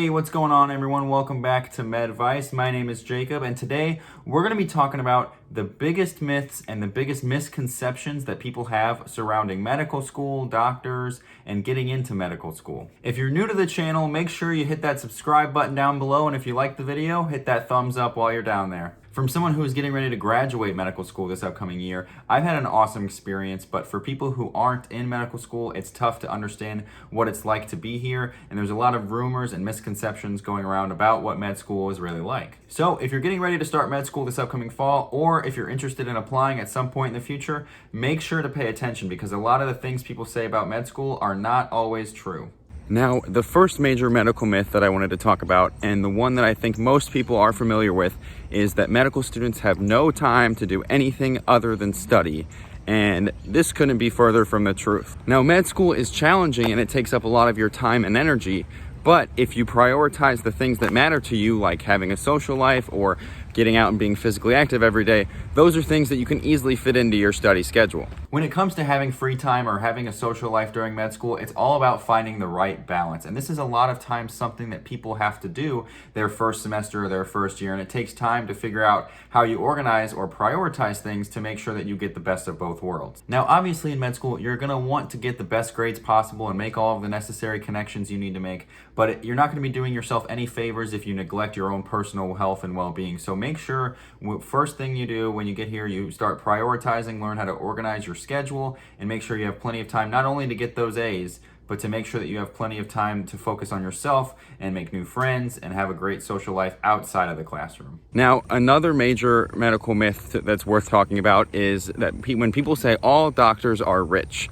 Hey, what's going on, everyone? Welcome back to MedVice. My name is Jacob, and today we're going to be talking about the biggest myths and the biggest misconceptions that people have surrounding medical school, doctors, and getting into medical school. If you're new to the channel, make sure you hit that subscribe button down below, and if you like the video, hit that thumbs up while you're down there. From someone who is getting ready to graduate medical school this upcoming year, I've had an awesome experience, but for people who aren't in medical school, it's tough to understand what it's like to be here, and there's a lot of rumors and misconceptions going around about what med school is really like. So if you're getting ready to start med school this upcoming fall, or if you're interested in applying at some point in the future, make sure to pay attention because a lot of the things people say about med school are not always true. Now, the first major medical myth that I wanted to talk about, and the one that I think most people are familiar with, is that medical students have no time to do anything other than study. And this couldn't be further from the truth. Now, med school is challenging and it takes up a lot of your time and energy, but if you prioritize the things that matter to you, like having a social life or getting out and being physically active every day, those are things that you can easily fit into your study schedule. When it comes to having free time or having a social life during med school, it's all about finding the right balance. And this is a lot of times something that people have to do their first semester or their first year, and it takes time to figure out how you organize or prioritize things to make sure that you get the best of both worlds. Now, obviously in med school, you're gonna want to get the best grades possible and make all of the necessary connections you need to make, but you're not gonna be doing yourself any favors if you neglect your own personal health and well-being. So make sure first thing you do when you get here, you start prioritizing, learn how to organize your schedule, and make sure you have plenty of time not only to get those A's, but to make sure that you have plenty of time to focus on yourself and make new friends and have a great social life outside of the classroom. Now, another major medical myth that's worth talking about is that when people say all doctors are rich,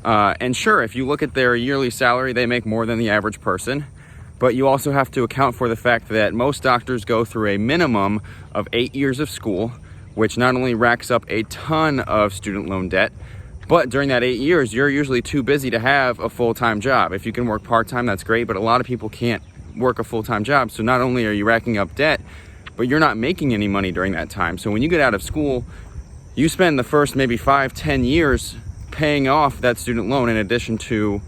and sure, if you look at their yearly salary, they make more than the average person. But you also have to account for the fact that most doctors go through a minimum of 8 years of school, which not only racks up a ton of student loan debt, but during that 8 years, you're usually too busy to have a full-time job. If you can work part-time, that's great, but a lot of people can't work a full-time job. So not only are you racking up debt, but you're not making any money during that time. So when you get out of school, you spend the first maybe 5-10 years paying off that student loan in addition to,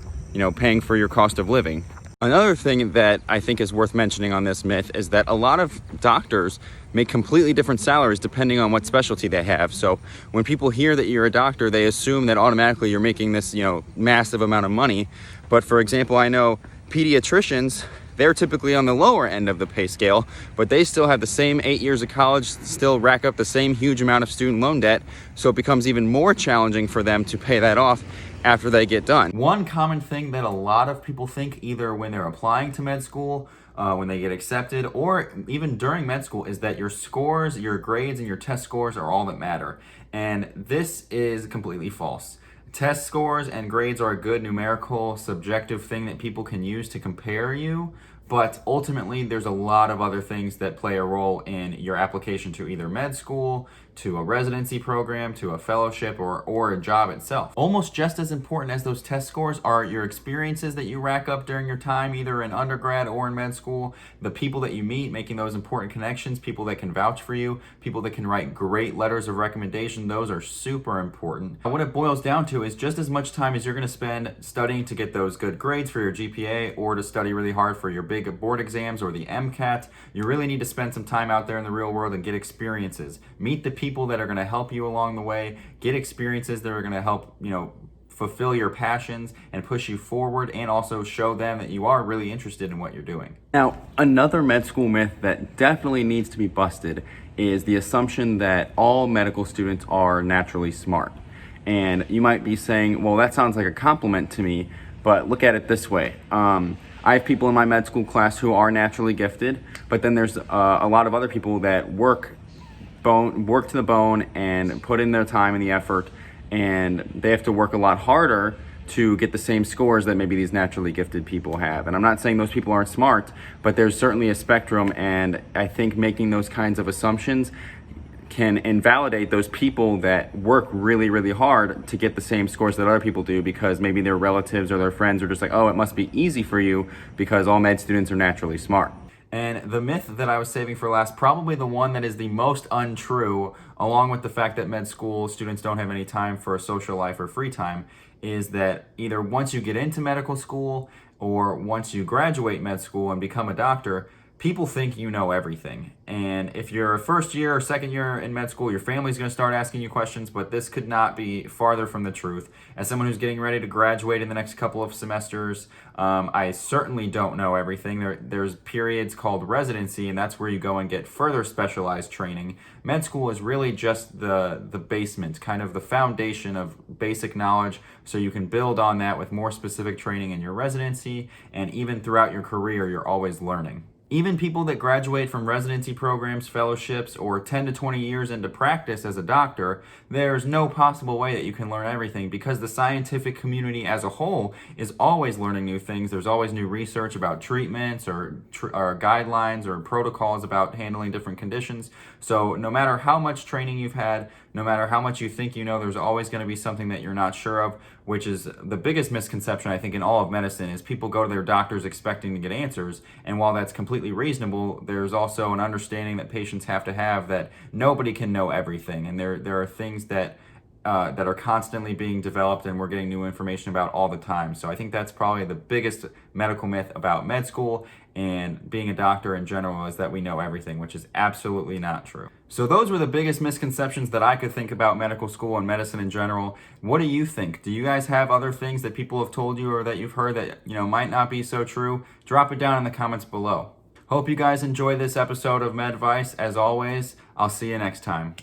paying for your cost of living. Another thing that I think is worth mentioning on this myth is that a lot of doctors make completely different salaries depending on what specialty they have. So when people hear that you're a doctor, they assume that automatically you're making this, massive amount of money. But for example, I know pediatricians, they're typically on the lower end of the pay scale, but they still have the same 8 years of college, still rack up the same huge amount of student loan debt. So it becomes even more challenging for them to pay that off after they get done. One common thing that a lot of people think either when they're applying to med school, when they get accepted, or even during med school, is that your scores, your grades, and your test scores are all that matter. And this is completely false. Test scores and grades are a good numerical, subjective thing that people can use to compare you, but ultimately there's a lot of other things that play a role in your application to either med school, to a residency program, to a fellowship, or a job itself. Almost just as important as those test scores are your experiences that you rack up during your time, either in undergrad or in med school, the people that you meet, making those important connections, people that can vouch for you, people that can write great letters of recommendation. Those are super important. And what it boils down to is just as much time as you're gonna spend studying to get those good grades for your GPA or to study really hard for your big board exams or the MCAT, you really need to spend some time out there in the real world and get experiences. Meet the people that are going to help you along the way, get experiences that are going to help, fulfill your passions and push you forward, and also show them that you are really interested in what you're doing. Now, another med school myth that definitely needs to be busted is the assumption that all medical students are naturally smart. And you might be saying, well, that sounds like a compliment to me, but look at it this way. I have people in my med school class who are naturally gifted, but then there's a lot of other people that work to the bone and put in their time and the effort, and they have to work a lot harder to get the same scores that maybe these naturally gifted people have. And I'm not saying those people aren't smart, but there's certainly a spectrum, and I think making those kinds of assumptions can invalidate those people that work really, really hard to get the same scores that other people do, because maybe their relatives or their friends are just like, oh, it must be easy for you because all med students are naturally smart. And the myth that I was saving for last, probably the one that is the most untrue, along with the fact that med school students don't have any time for a social life or free time, is that either once you get into medical school, or once you graduate med school and become a doctor, people think you know everything. And if you're a first year or second year in med school, your family's going to start asking you questions, but this could not be farther from the truth. As someone who's getting ready to graduate in the next couple of semesters, I certainly don't know everything. There's periods called residency, and that's where you go and get further specialized training. Med school is really just the basement, kind of the foundation of basic knowledge, so you can build on that with more specific training in your residency, and even throughout your career, you're always learning. Even people that graduate from residency programs, fellowships, or 10 to 20 years into practice as a doctor, there's no possible way that you can learn everything because the scientific community as a whole is always learning new things. There's always new research about treatments or guidelines or protocols about handling different conditions. So no matter how much training you've had, no matter how much you think you know, there's always going to be something that you're not sure of, which is the biggest misconception, I think, in all of medicine, is people go to their doctors expecting to get answers. And while that's completely reasonable, there's also an understanding that patients have to have that nobody can know everything. And there are things that are constantly being developed and we're getting new information about all the time. So I think that's probably the biggest medical myth about med school and being a doctor in general, is that we know everything, which is absolutely not true. So those were the biggest misconceptions that I could think about medical school and medicine in general. What do you think? Do you guys have other things that people have told you or that you've heard that might not be so true? Drop it down in the comments below. Hope you guys enjoy this episode of MedVice. As always, I'll see you next time.